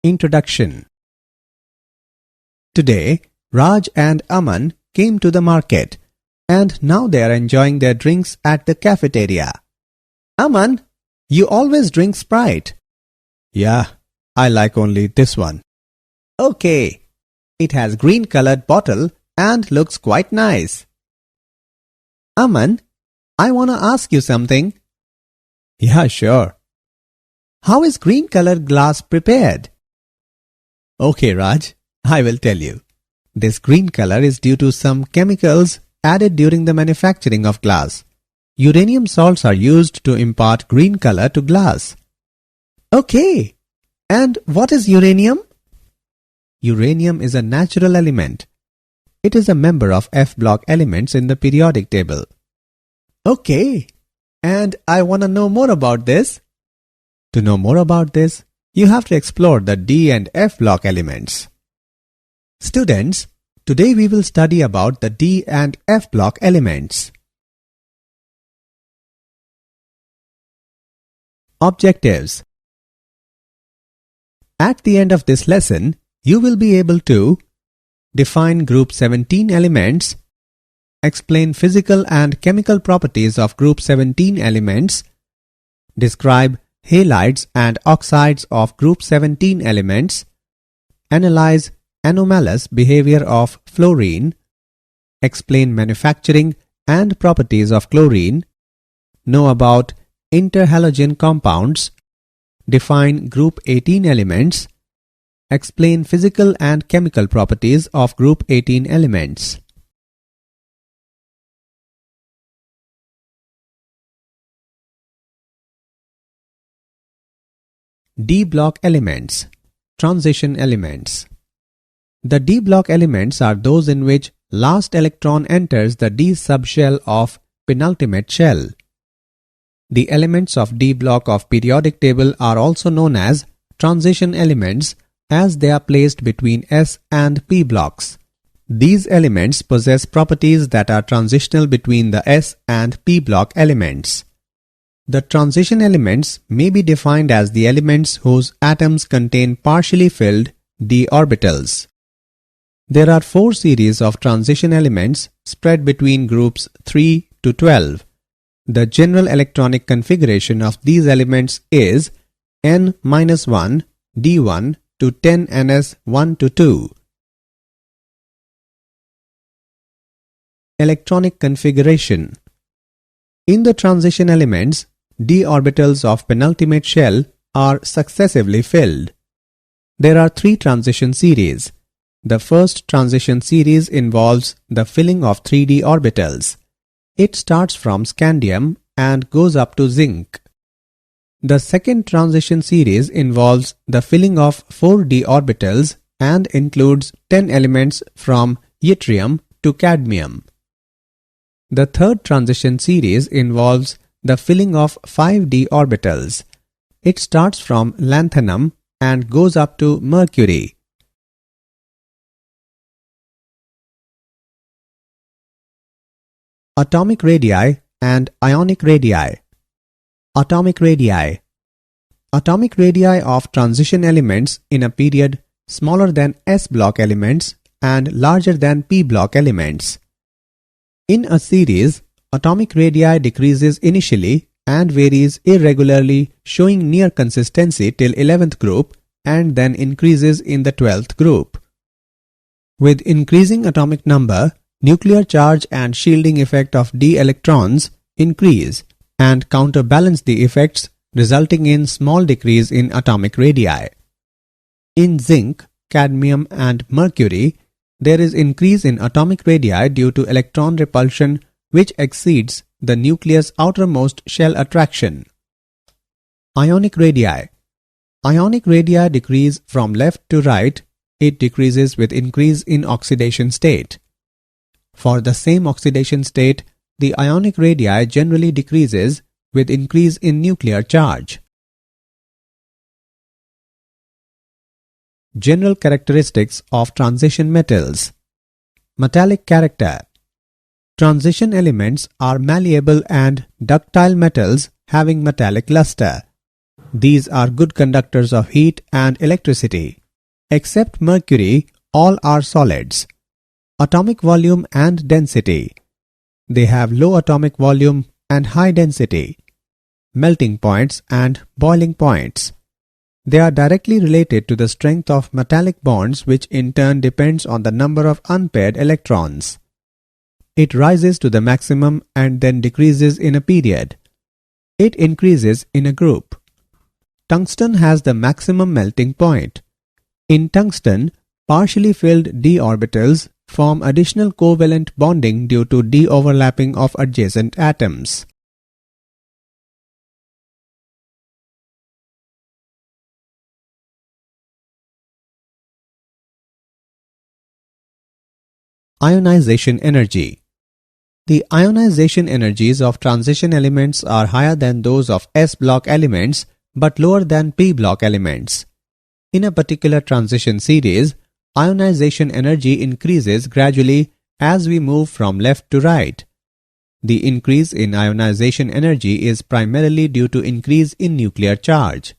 Introduction. Today, Raj and Aman came to the market and now they are enjoying their drinks at the cafeteria. Aman, you always drink Sprite. Yeah, I like only this one. Okay, it has green colored bottle and looks quite nice. Aman, I wanna ask you something. Yeah, sure. How is green colored glass prepared? Okay, Raj, I will tell you. This green color is due to some chemicals added during the manufacturing of glass. Uranium salts are used to impart green color to glass. Okay, and what is uranium? Uranium is a natural element. It is a member of f-block elements in the periodic table. Okay, and I want to know more about this. To know more about this, you have to explore the D and F block elements. Students, today we will study about the D and F block elements. Objectives. At the end of this lesson, you will be able to define group 17 elements, explain physical and chemical properties of group 17 elements, describe halides and oxides of group 17 elements, analyze anomalous behavior of fluorine, explain manufacturing and properties of chlorine, know about interhalogen compounds, define group 18 elements, explain physical and chemical properties of group 18 elements. D block elements, transition elements. The D block elements are those in which last electron enters the D subshell of penultimate shell. The elements of D block of periodic table are also known as transition elements as they are placed between S and P blocks. These elements possess properties that are transitional between the S and P block elements. The transition elements may be defined as the elements whose atoms contain partially filled d orbitals. There are 4 series of transition elements spread between groups 3 to 12. The general electronic configuration of these elements is N-1 D1 to 10Ns1 to 2. Electronic configuration. In the transition elements, d orbitals of penultimate shell are successively filled. There are 3 transition series. The first transition series involves the filling of 3d orbitals. It starts from scandium and goes up to zinc. The second transition series involves the filling of 4d orbitals and includes 10 elements from yttrium to cadmium. The third transition series involves the filling of 5d orbitals. It starts from lanthanum and goes up to mercury. Atomic radii and ionic radii. Atomic radii. Atomic radii of transition elements in a period smaller than S block elements and larger than P block elements. In a series, atomic radii decreases initially and varies irregularly, showing near consistency till 11th group and then increases in the 12th group. With increasing atomic number, nuclear charge and shielding effect of d electrons increase and counterbalance the effects, resulting in small decrease in atomic radii. In zinc, cadmium and mercury, there is increase in atomic radii due to electron repulsion which exceeds the nucleus' outermost shell attraction. Ionic radii. Ionic radii decrease from left to right. It decreases with increase in oxidation state. For the same oxidation state, the ionic radii generally decreases with increase in nuclear charge. General characteristics of transition metals. Metallic character. Transition elements are malleable and ductile metals having metallic luster. These are good conductors of heat and electricity. Except mercury, all are solids. Atomic volume and density. They have low atomic volume and high density. Melting points and boiling points. They are directly related to the strength of metallic bonds, which in turn depends on the number of unpaired electrons. It rises to the maximum and then decreases in a period. It increases in a group. Tungsten has the maximum melting point. In tungsten, partially filled d orbitals form additional covalent bonding due to de-overlapping of adjacent atoms. Ionization energy. The ionization energies of transition elements are higher than those of s-block elements but lower than p-block elements. In a particular transition series, ionization energy increases gradually as we move from left to right. The increase in ionization energy is primarily due to increase in nuclear charge.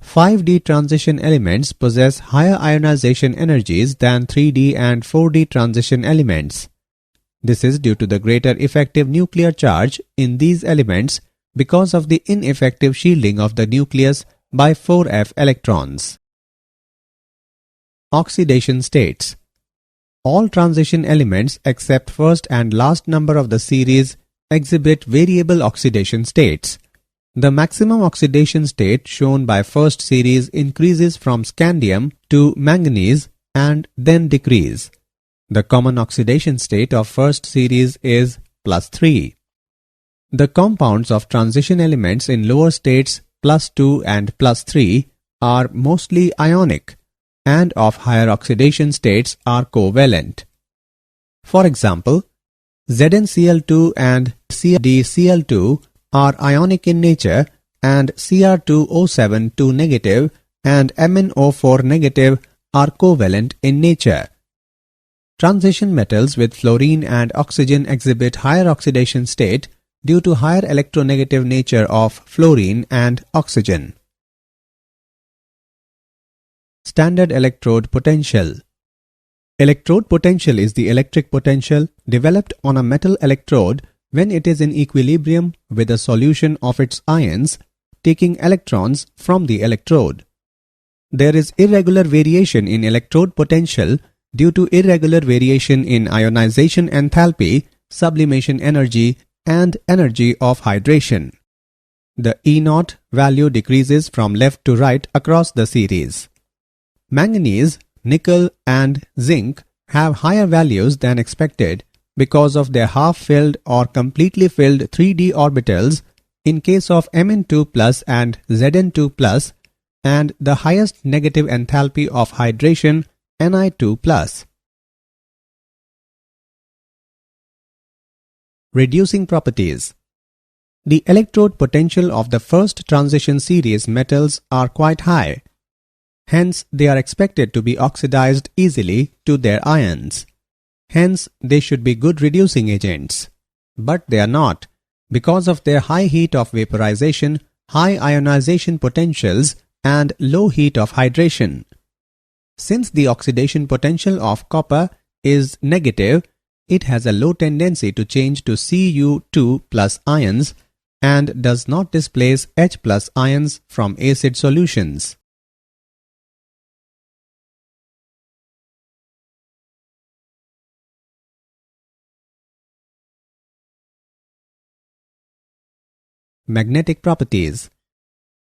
5D transition elements possess higher ionization energies than 3D and 4D transition elements. This is due to the greater effective nuclear charge in these elements because of the ineffective shielding of the nucleus by 4f electrons. Oxidation states. All transition elements except first and last number of the series exhibit variable oxidation states. The maximum oxidation state shown by first series increases from scandium to manganese and then decrease. The common oxidation state of first series is +3. The compounds of transition elements in lower states +2 and +3 are mostly ionic and of higher oxidation states are covalent. For example, ZnCl2 and CdCl2 are ionic in nature and Cr2O7 negative and MnO4 negative are covalent in nature. Transition metals with fluorine and oxygen exhibit higher oxidation state due to higher electronegative nature of fluorine and oxygen. Standard electrode potential. Electrode potential is the electric potential developed on a metal electrode when it is in equilibrium with a solution of its ions, taking electrons from the electrode. There is irregular variation in electrode potential due to irregular variation in ionization enthalpy, sublimation energy, and energy of hydration. The E0 value decreases from left to right across the series. Manganese, nickel, and zinc have higher values than expected because of their half-filled or completely filled 3d orbitals in case of Mn2+ and Zn2+, and the highest negative enthalpy of hydration Ni2+. Reducing properties. The electrode potential of the first transition series metals are quite high. Hence, they are expected to be oxidized easily to their ions. Hence, they should be good reducing agents. But they are not, because of their high heat of vaporization, high ionization potentials, and low heat of hydration. Since the oxidation potential of copper is negative, it has a low tendency to change to Cu2+ ions and does not displace H+ ions from acid solutions. Magnetic properties.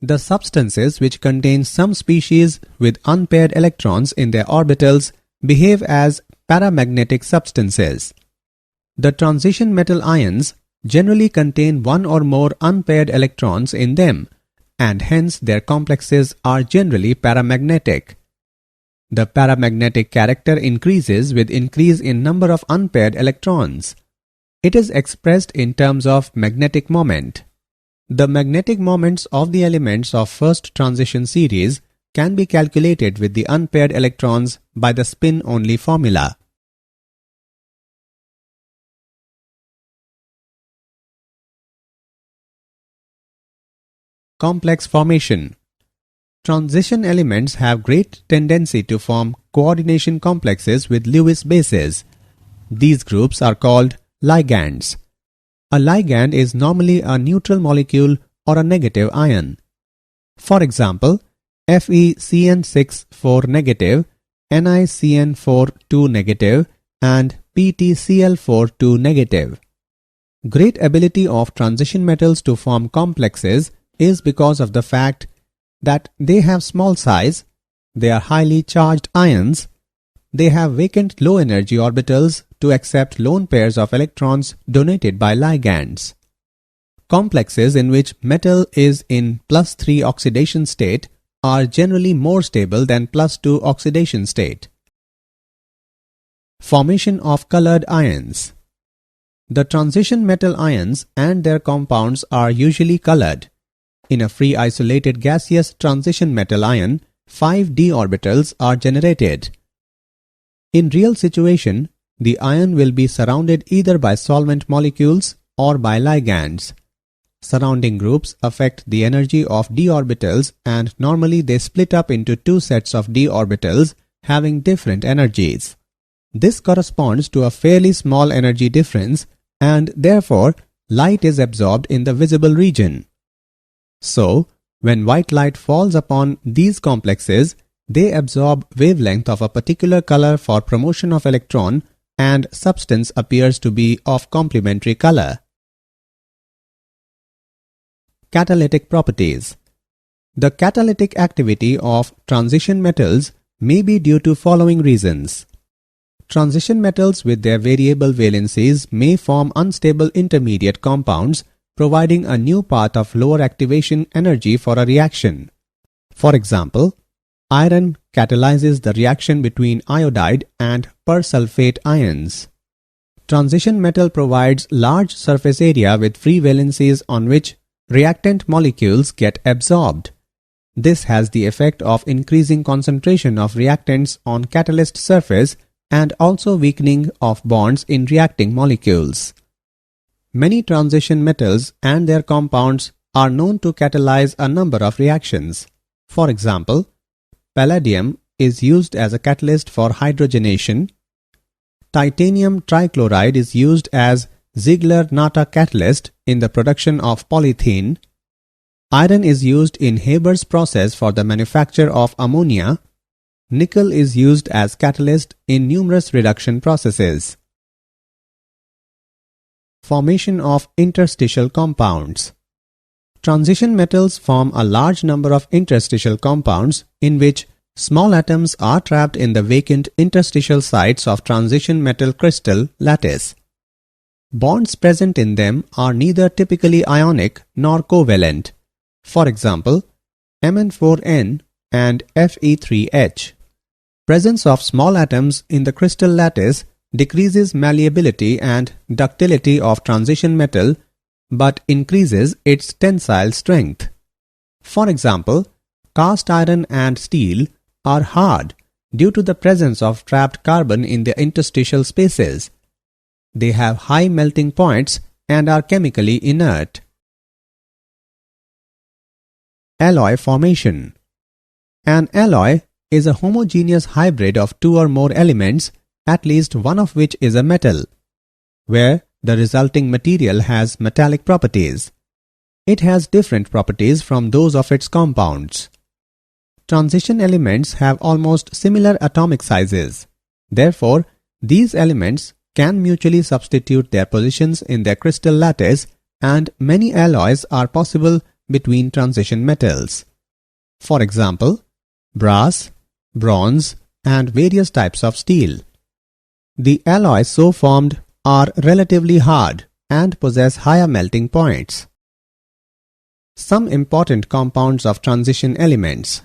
The substances which contain some species with unpaired electrons in their orbitals behave as paramagnetic substances. The transition metal ions generally contain one or more unpaired electrons in them, and hence their complexes are generally paramagnetic. The paramagnetic character increases with increase in number of unpaired electrons. It is expressed in terms of magnetic moment. The magnetic moments of the elements of first transition series can be calculated with the unpaired electrons by the spin-only formula. complex formation. Transition elements have great tendency to form coordination complexes with Lewis bases. These groups are called ligands. A ligand is normally a neutral molecule or a negative ion. For example, FeCN6 4 negative, NiCN4 2 negative, and PtCl4 2 negative. Great ability of transition metals to form complexes is because of the fact that they have small size, they are highly charged ions, they have vacant low energy orbitals to accept lone pairs of electrons donated by ligands. Complexes in which metal is in +3 oxidation state are generally more stable than +2 oxidation state. Formation of colored ions. The transition metal ions and their compounds are usually colored. In a free isolated gaseous transition metal ion, 5 d orbitals are generated. In real situation, the ion will be surrounded either by solvent molecules or by ligands. Surrounding groups affect the energy of d orbitals, and normally they split up into two sets of d orbitals having different energies. This corresponds to a fairly small energy difference, and therefore light is absorbed in the visible region. So, when white light falls upon these complexes, they absorb wavelength of a particular color for promotion of electron, and substance appears to be of complementary color. Catalytic properties. The catalytic activity of transition metals may be due to following reasons. Transition metals with their variable valencies may form unstable intermediate compounds, providing a new path of lower activation energy for a reaction. For example, iron catalyzes the reaction between iodide and persulfate ions. Transition metal provides large surface area with free valencies on which reactant molecules get absorbed. This has the effect of increasing concentration of reactants on catalyst surface and also weakening of bonds in reacting molecules. Many transition metals and their compounds are known to catalyze a number of reactions. For example, palladium is used as a catalyst for hydrogenation. Titanium trichloride is used as Ziegler-Natta catalyst in the production of polythene. Iron is used in Haber's process for the manufacture of ammonia. Nickel is used as catalyst in numerous reduction processes. Formation of interstitial compounds. Transition metals form a large number of interstitial compounds in which small atoms are trapped in the vacant interstitial sites of transition metal crystal lattice. Bonds present in them are neither typically ionic nor covalent. For example, Mn4n and Fe3H. Presence of small atoms in the crystal lattice decreases malleability and ductility of transition metal but increases its tensile strength. For example, cast iron and steel are hard due to the presence of trapped carbon in the interstitial spaces. They have high melting points and are chemically inert. Alloy formation. An alloy is a homogeneous hybrid of two or more elements, at least one of which is a metal, where the resulting material has metallic properties. It has different properties from those of its compounds. Transition elements have almost similar atomic sizes. Therefore, these elements can mutually substitute their positions in their crystal lattice, and many alloys are possible between transition metals. For example, brass, bronze, and various types of steel. The alloys so formed are relatively hard and possess higher melting points. Some important compounds of transition elements.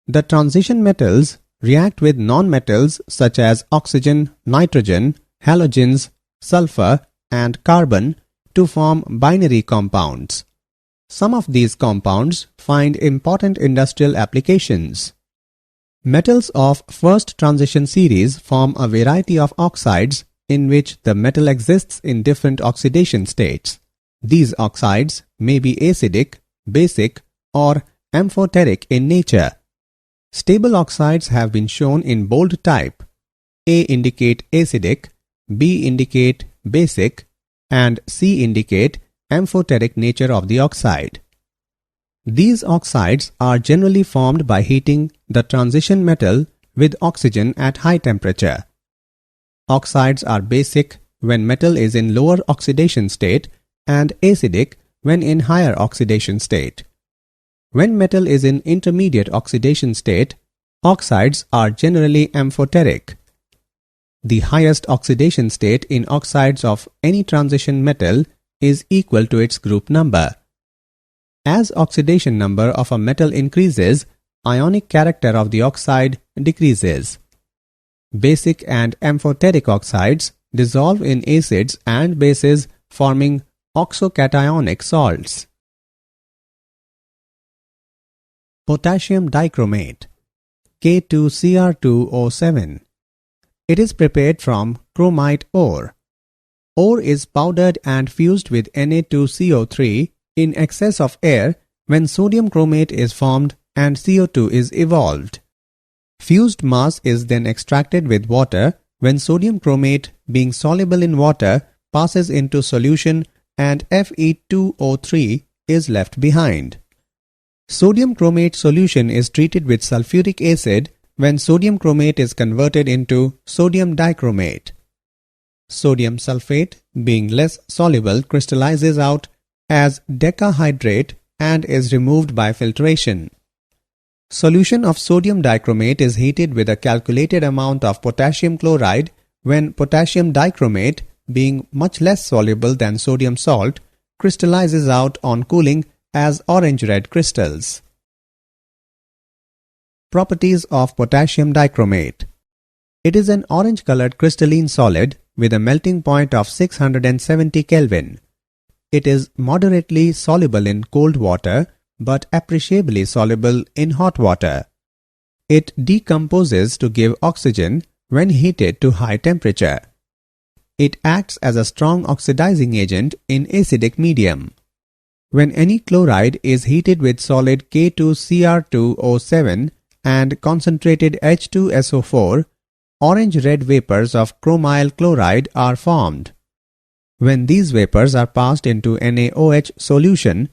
The transition metals react with nonmetals such as oxygen, nitrogen, halogens, sulfur, and carbon to form binary compounds. Some of these compounds find important industrial applications. Metals of first transition series form a variety of oxides in which the metal exists in different oxidation states. These oxides may be acidic, basic, or amphoteric in nature. Stable oxides have been shown in bold type. A indicate acidic, B indicate basic, and C indicate amphoteric nature of the oxide. These oxides are generally formed by heating the transition metal with oxygen at high temperature. Oxides are basic when metal is in lower oxidation state and acidic when in higher oxidation state. When metal is in intermediate oxidation state, oxides are generally amphoteric. The highest oxidation state in oxides of any transition metal is equal to its group number. As oxidation number of a metal increases, ionic character of the oxide decreases. Basic and amphoteric oxides dissolve in acids and bases, forming oxocationic salts. Potassium dichromate, K2Cr2O7. It is prepared from chromite ore. Ore is powdered and fused with Na2CO3 in excess of air when sodium chromate is formed and CO2 is evolved. Fused mass is then extracted with water when sodium chromate, being soluble in water, passes into solution and Fe2O3 is left behind. Sodium chromate solution is treated with sulfuric acid when sodium chromate is converted into sodium dichromate. Sodium sulfate, being less soluble, crystallizes out as decahydrate and is removed by filtration. Solution of sodium dichromate is heated with a calculated amount of potassium chloride when potassium dichromate, being much less soluble than sodium salt, crystallizes out on cooling as orange-red crystals. Properties of potassium dichromate. It is an orange-colored crystalline solid with a melting point of 670 Kelvin. It is moderately soluble in cold water but appreciably soluble in hot water. It decomposes to give oxygen when heated to high temperature. It acts as a strong oxidizing agent in acidic medium. When any chloride is heated with solid K2Cr2O7 and concentrated H2SO4, orange-red vapors of chromyl chloride are formed. When these vapors are passed into NaOH solution,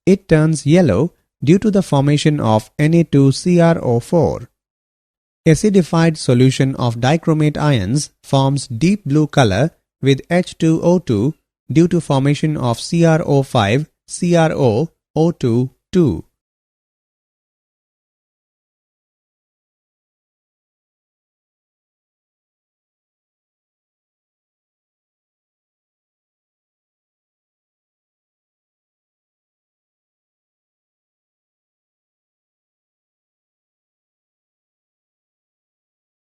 it turns yellow due to the formation of Na2CrO4. Acidified solution of dichromate ions forms deep blue color with H2O2 due to formation of CrO5 CrOO2 2.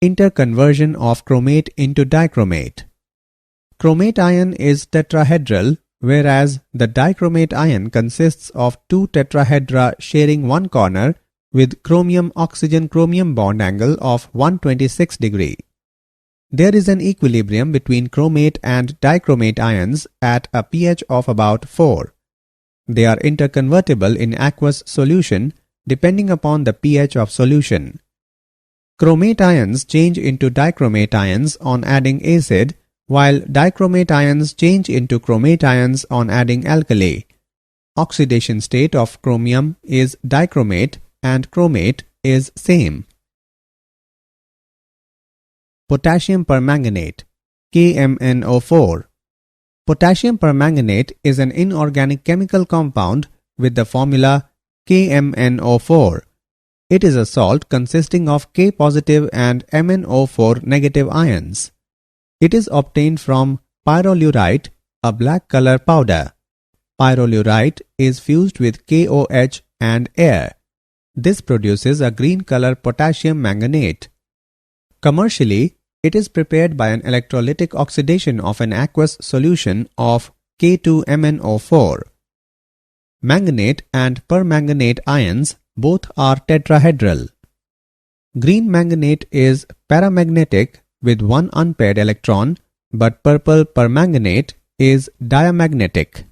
Interconversion of chromate into dichromate. Chromate ion is tetrahedral, whereas the dichromate ion consists of two tetrahedra sharing one corner with chromium-oxygen-chromium bond angle of 126 degree. There is an equilibrium between chromate and dichromate ions at a pH of about 4. They are interconvertible in aqueous solution depending upon the pH of solution. Chromate ions change into dichromate ions on adding acid, while dichromate ions change into chromate ions on adding alkali. Oxidation state of chromium is dichromate and chromate is same. Potassium permanganate, KMnO4. Potassium permanganate is an inorganic chemical compound with the formula KMnO4. It is a salt consisting of K positive and MnO4 negative ions. It is obtained from pyrolurite, a black color powder. Pyrolurite is fused with KOH and air. This produces a green color potassium manganate. Commercially, it is prepared by an electrolytic oxidation of an aqueous solution of K2MnO4. Manganate and permanganate ions both are tetrahedral. Green manganate is paramagnetic with one unpaired electron, but purple permanganate is diamagnetic.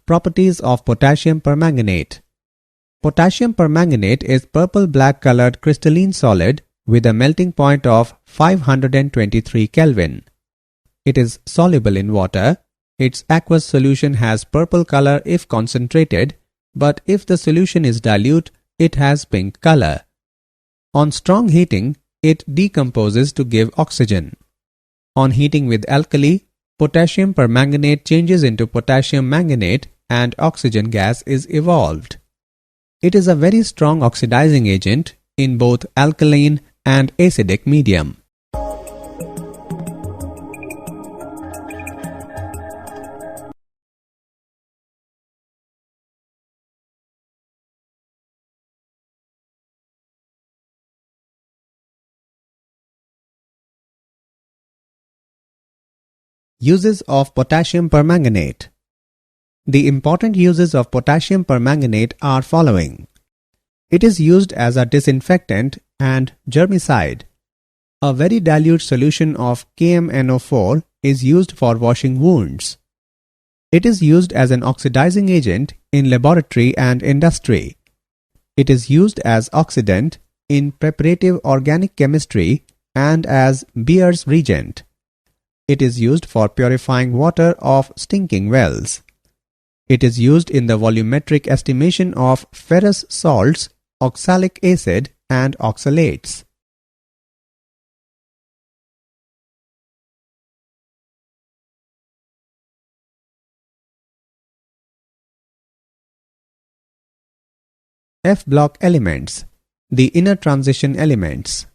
Properties of potassium permanganate. Potassium permanganate is purple-black colored crystalline solid with a melting point of 523 Kelvin. It is soluble in water. Its aqueous solution has purple color if concentrated, but if the solution is dilute, it has pink color. On strong heating, it decomposes to give oxygen. On heating with alkali, potassium permanganate changes into potassium manganate and oxygen gas is evolved. It is a very strong oxidizing agent in both alkaline and acidic medium. Uses of potassium permanganate. The important uses of potassium permanganate are following. It is used as a disinfectant and germicide. A very dilute solution of KMnO4 is used for washing wounds. It is used as an oxidizing agent in laboratory and industry. It is used as oxidant in preparative organic chemistry and as Beer's reagent. It is used for purifying water of stinking wells. It is used in the volumetric estimation of ferrous salts, oxalic acid, and oxalates. F-block elements, the inner transition elements.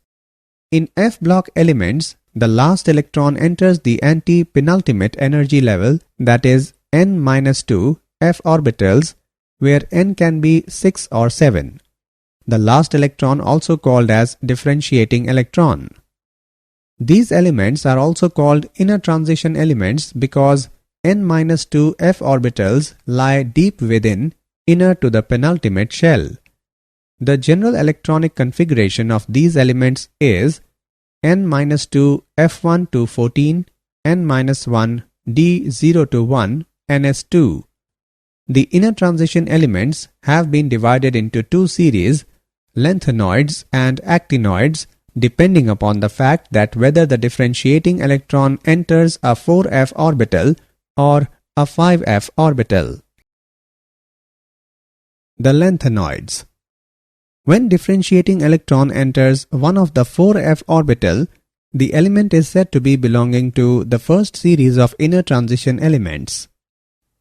In F-block elements, the last electron enters the anti-penultimate energy level, that is n-2 f orbitals, where n can be 6 or 7. The last electron also called as differentiating electron. These elements are also called inner transition elements because n-2 f orbitals lie deep within, inner to the penultimate shell. The general electronic configuration of these elements is n-2 f1 to 14, n-1 d0 to 1, ns2. The inner transition elements have been divided into two series, lanthanoids and actinoids, depending upon the fact that whether the differentiating electron enters a 4f orbital or a 5f orbital. The lanthanoids. When differentiating electron enters one of the 4f orbital, the element is said to be belonging to the first series of inner transition elements.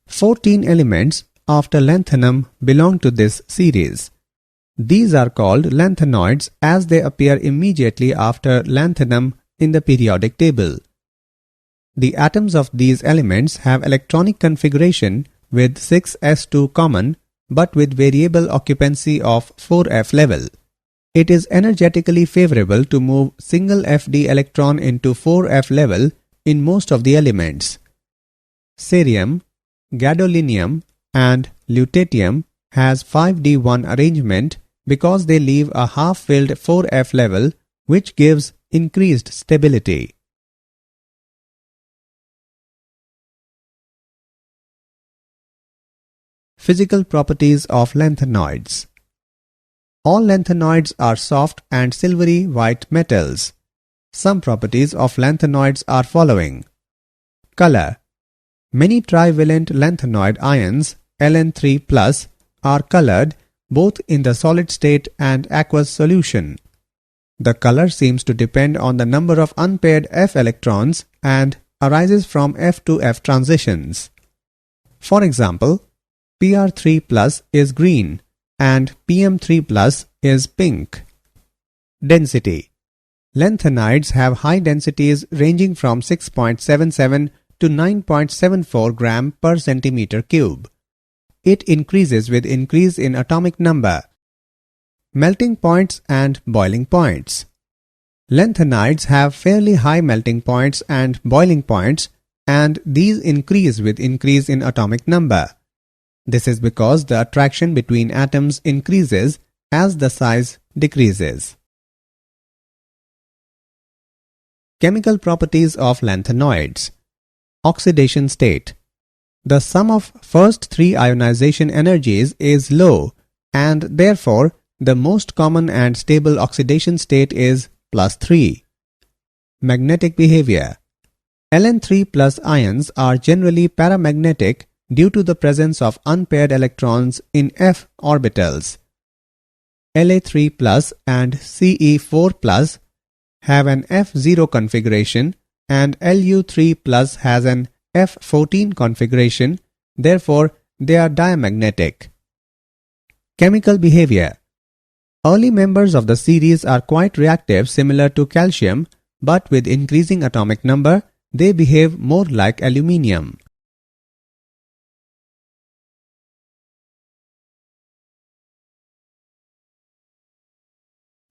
14 elements after lanthanum belong to this series. These are called lanthanoids as they appear immediately after lanthanum in the periodic table. The atoms of these elements have electronic configuration with 6s2 common but with variable occupancy of 4f level. It is energetically favorable to move single Fd electron into 4f level in most of the elements. Cerium, gadolinium and lutetium has 5d1 arrangement because they leave a half-filled 4f level which gives increased stability. Physical properties of lanthanoids. All lanthanoids are soft and silvery white metals. Some properties of lanthanoids are following. Color. Many trivalent lanthanoid ions, Ln3+, are colored both in the solid state and aqueous solution. The color seems to depend on the number of unpaired F electrons and arises from F to F transitions. For example, Pr3+ is green and Pm3+ is pink. Density. Lanthanides have high densities ranging from 6.77 to 9.74 gram per centimeter cube. It increases with increase in atomic number. Melting points and boiling points. Lanthanides have fairly high melting points and boiling points, and these increase with increase in atomic number. This is because the attraction between atoms increases as the size decreases. Chemical properties of lanthanoids. Oxidation state. The sum of first three ionization energies is low, and therefore the most common and stable oxidation state is +3. Magnetic behavior. Ln3+ ions are generally paramagnetic due to the presence of unpaired electrons in f orbitals. La3+ and Ce4+ have an F0 configuration and Lu3+ has an F14 configuration, therefore they are diamagnetic. Chemical behavior. Early members of the series are quite reactive, similar to calcium, but with increasing atomic number, they behave more like aluminium.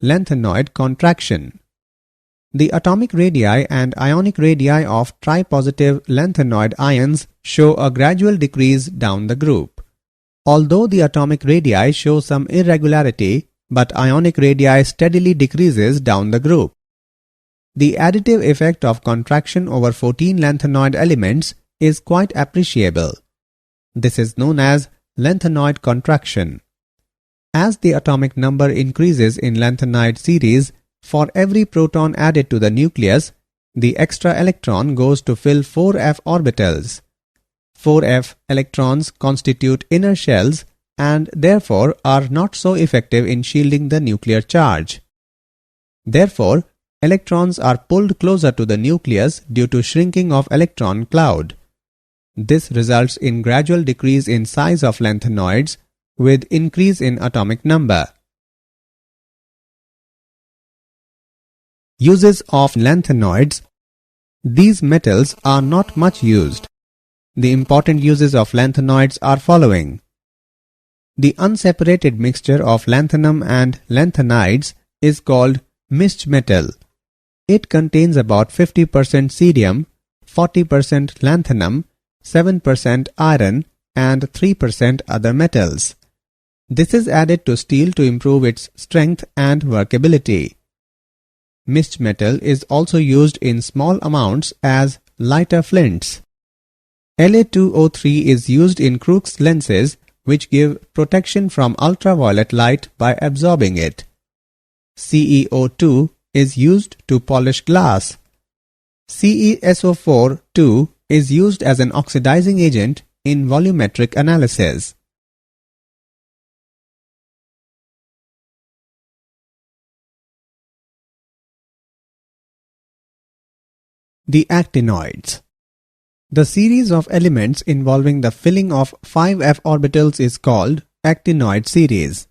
Lanthanoid contraction. The atomic radii and ionic radii of tripositive lanthanoid ions show a gradual decrease down the group. Although the atomic radii show some irregularity, but ionic radii steadily decreases down the group. The additive effect of contraction over 14 lanthanoid elements is quite appreciable. This is known as lanthanoid contraction. As the atomic number increases in lanthanide series, for every proton added to the nucleus, the extra electron goes to fill 4f orbitals. 4f electrons constitute inner shells and therefore are not so effective in shielding the nuclear charge. Therefore, electrons are pulled closer to the nucleus due to shrinking of electron cloud. This results in gradual decrease in size of lanthanoids with increase in atomic number. Uses of lanthanoids. These metals are not much used. The important uses of lanthanoids are following. The unseparated mixture of lanthanum and lanthanides is called mixed metal. It contains about 50% cerium, 40% lanthanum, 7% iron, and 3% other metals. This is added to steel to improve its strength and workability. Mixed metal is also used in small amounts as lighter flints. La2O3 is used in Crookes lenses which give protection from ultraviolet light by absorbing it. CeO2 is used to polish glass. CeSO4 is used as an oxidizing agent in volumetric analysis. The actinoids. The series of elements involving the filling of 5f orbitals is called actinoid series.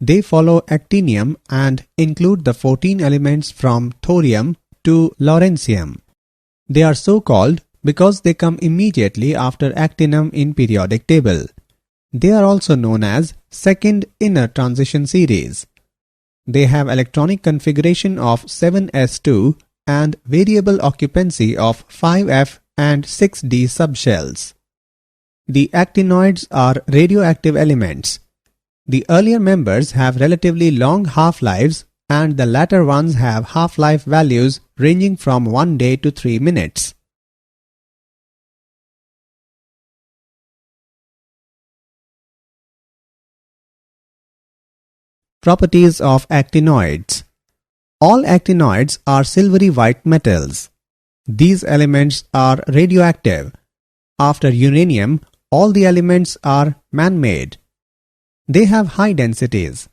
They follow actinium and include the 14 elements from thorium to lawrencium. They are so called because they come immediately after actinum in periodic table. They are also known as second inner transition series. They have electronic configuration of 7s2 and variable occupancy of 5f and 6d subshells. The actinoids are radioactive elements. The earlier members have relatively long half-lives and the latter ones have half-life values ranging from 1 day to 3 minutes. Properties of actinoids. All actinoids are silvery white metals. These elements are radioactive. After uranium, all the elements are man-made. They have high densities.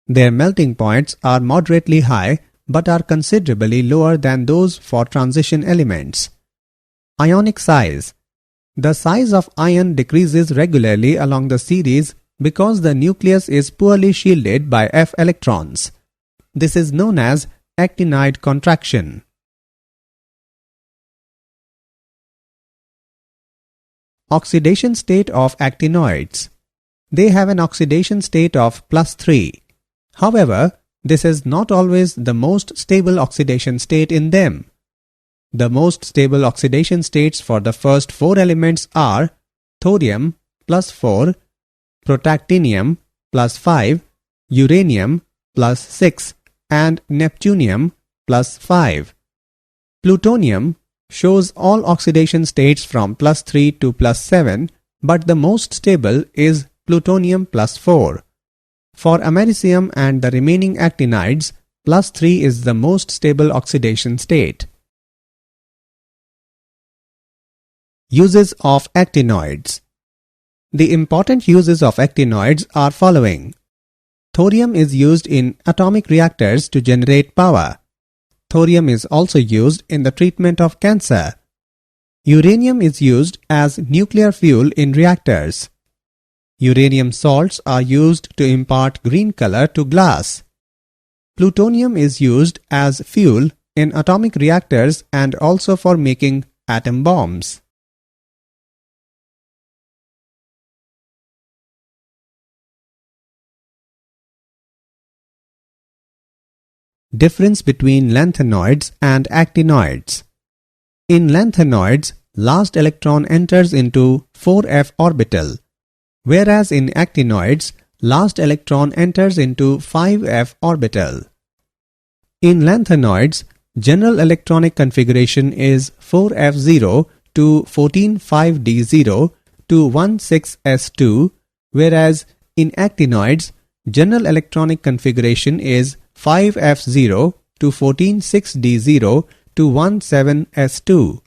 Their melting points are moderately high but are considerably lower than those for transition elements. Ionic size. The size of ion decreases regularly along the series because the nucleus is poorly shielded by f electrons. This is known as actinide contraction. Oxidation state of actinoids. They have an oxidation state of +3. However, this is not always the most stable oxidation state in them. The most stable oxidation states for the first 4 elements are thorium +4, protactinium +5, uranium +6, and neptunium +5. Plutonium shows all oxidation states from +3 to +7, but the most stable is plutonium +4. For americium and the remaining actinides, +3 is the most stable oxidation state. Uses of actinoids. The important uses of actinoids are following. Thorium is used in atomic reactors to generate power. Thorium is also used in the treatment of cancer. Uranium is used as nuclear fuel in reactors. Uranium salts are used to impart green color to glass. Plutonium is used as fuel in atomic reactors and also for making atom bombs. Difference between lanthanoids and actinoids. In lanthanoids, last electron enters into 4f orbital, whereas in actinoids, last electron enters into 5f orbital. In lanthanoids, general electronic configuration is 4f0 to 14,5d0 to 16s2, whereas in actinoids, general electronic configuration is 5f0 to 14,6d0 to 17s2.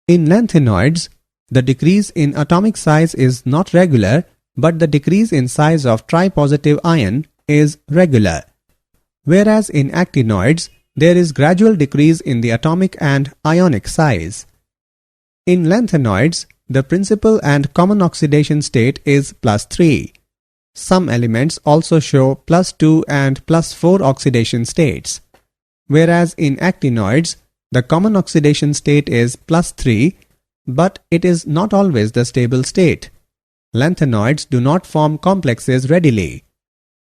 In lanthanoids, the decrease in atomic size is not regular, but the decrease in size of tripositive ion is regular. Whereas in actinoids, there is gradual decrease in the atomic and ionic size. In lanthanoids, the principal and common oxidation state is +3. Some elements also show +2 and +4 oxidation states, whereas in actinoids, the common oxidation state is +3, but it is not always the stable state. Lanthanoids do not form complexes readily,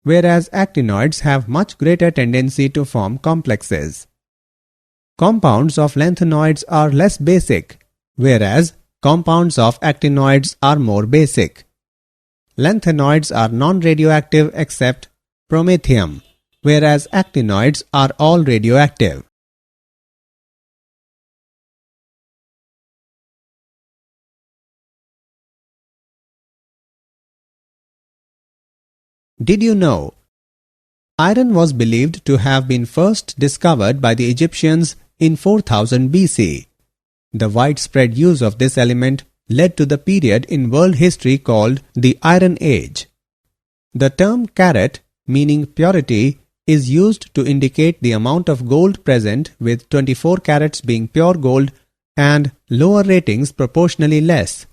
whereas actinoids have much greater tendency to form complexes. Compounds of lanthanoids are less basic, whereas compounds of actinoids are more basic. Lanthanoids are non-radioactive except promethium, whereas actinoids are all radioactive. Did you know? Iron was believed to have been first discovered by the Egyptians in 4000 BC. The widespread use of this element led to the period in world history called the Iron Age. The term carat, meaning purity, is used to indicate the amount of gold present, with 24 carats being pure gold and lower ratings proportionally less.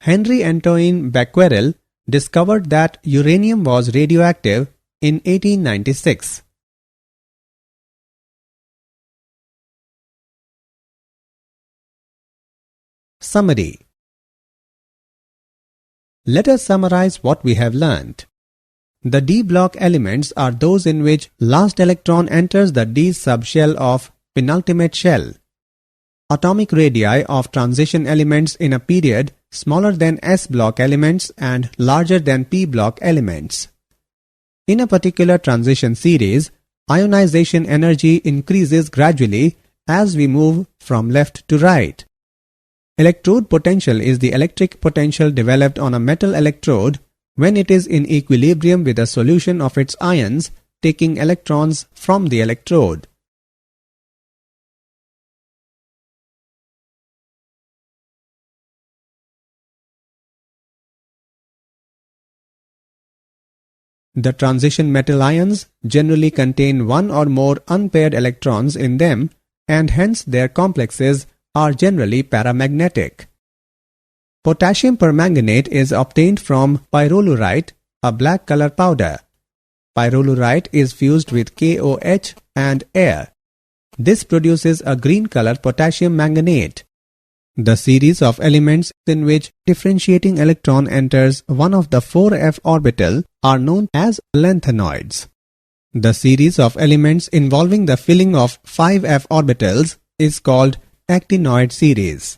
Henry Antoine Becquerel discovered that uranium was radioactive in 1896. Summary. Let us summarize what we have learnt. The d block elements are those in which last electron enters the d subshell of penultimate shell. Atomic radii of transition elements in a period smaller than s block elements and larger than p block elements. In a particular transition series, ionization energy increases gradually as we move from left to right. Electrode potential is the electric potential developed on a metal electrode when it is in equilibrium with a solution of its ions, taking electrons from the electrode. The transition metal ions generally contain one or more unpaired electrons in them, and hence their complexes are generally paramagnetic. Potassium permanganate is obtained from pyrolurite, a black color powder. Pyrolurite is fused with KOH and air. This produces a green color potassium manganate. The series of elements in which differentiating electron enters one of the 4f orbital are known as lanthanoids. The series of elements involving the filling of 5f orbitals is called actinoid series.